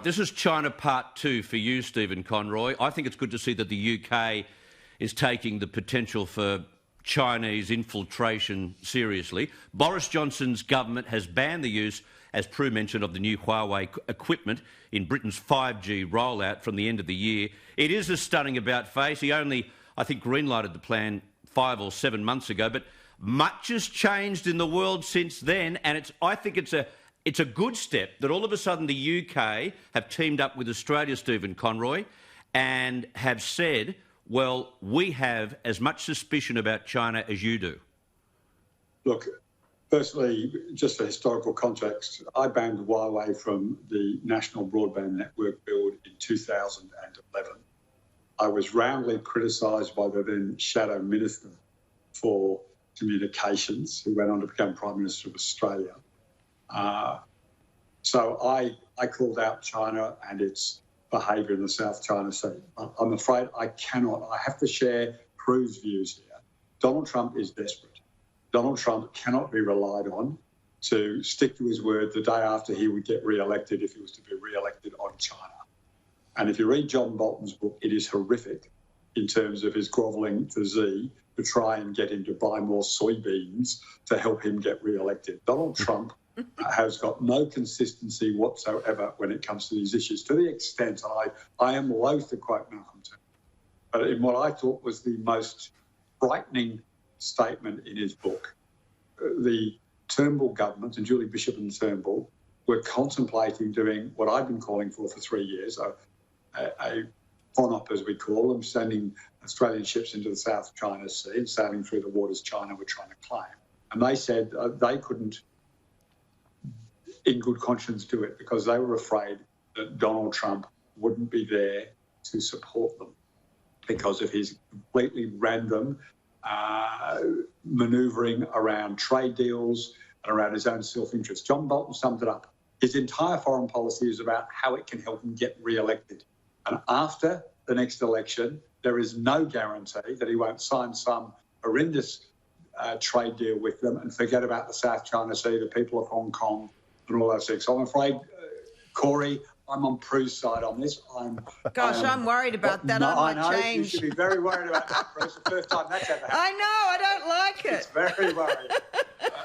This is China Part 2 for you, Stephen Conroy. I think it's good to see that the UK is taking the potential for Chinese infiltration seriously. Boris Johnson's government has banned the use, as Prue mentioned, of the new Huawei equipment in Britain's 5G rollout from the end of the year. It is a stunning about-face. He only, I think, green-lighted the plan 5 or 7 months ago, but much has changed in the world since then, and I think it's a good step that all of a sudden the UK have teamed up with Australia, Stephen Conroy, and have said, well, we have as much suspicion about China as you do. Look, firstly, just for historical context, I banned Huawei from the National Broadband Network build in 2011. I was roundly criticised by the then Shadow Minister for Communications, who went on to become Prime Minister of Australia. So I called out China and its behaviour in the South China Sea. I'm afraid I have to share Prue's views here. Donald Trump is desperate. Donald Trump cannot be relied on to stick to his word the day after he would get re-elected if he was to be re-elected on China. And if you read John Bolton's book, it is horrific in terms of his grovelling to Xi to try and get him to buy more soybeans to help him get re-elected. Donald Trump has got no consistency whatsoever when it comes to these issues, to the extent, and I am loath to quote Malcolm Turnbull, but in what I thought was the most frightening statement in his book, the Turnbull government and Julie Bishop and Turnbull were contemplating doing what I've been calling for 3 years, a FONOP, as we call them, sending Australian ships into the South China Sea and sailing through the waters China were trying to claim. And they said they couldn't, in good conscience, do it because they were afraid that Donald Trump wouldn't be there to support them because of his completely random manoeuvring around trade deals and around his own self-interest. John Bolton summed it up. His entire foreign policy is about how it can help him get re-elected. And after the next election, there is no guarantee that he won't sign some horrendous trade deal with them and forget about the South China Sea, the people of Hong Kong, and all those things. So I'm afraid, Corey, I'm on Prue's side on this. I'm worried about that. I might change. You should be very worried about that, Prue. It's the first time that's ever happened. I know. I don't like it. It's very worrying.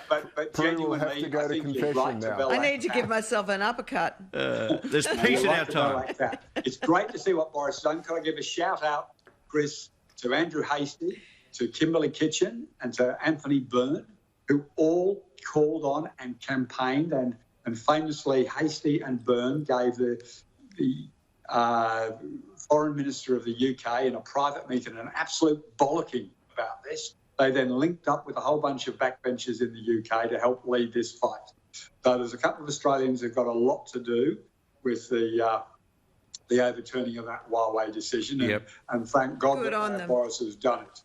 But genuinely, have to go I to think confession you're right now. to I need to give myself an uppercut. There's peace in our time. It's great to see what Boris has done. Can I give a shout out, Chris, to Andrew Hastie, to Kimberly Kitchen, and to Anthony Byrne, who all called on and campaigned, and famously Hastie and Byrne gave the Foreign Minister of the UK in a private meeting an absolute bollocking about this. They then linked up with a whole bunch of backbenchers in the UK to help lead this fight. So there's a couple of Australians who've got a lot to do with the overturning of that Huawei decision, and thank God that Boris has done it.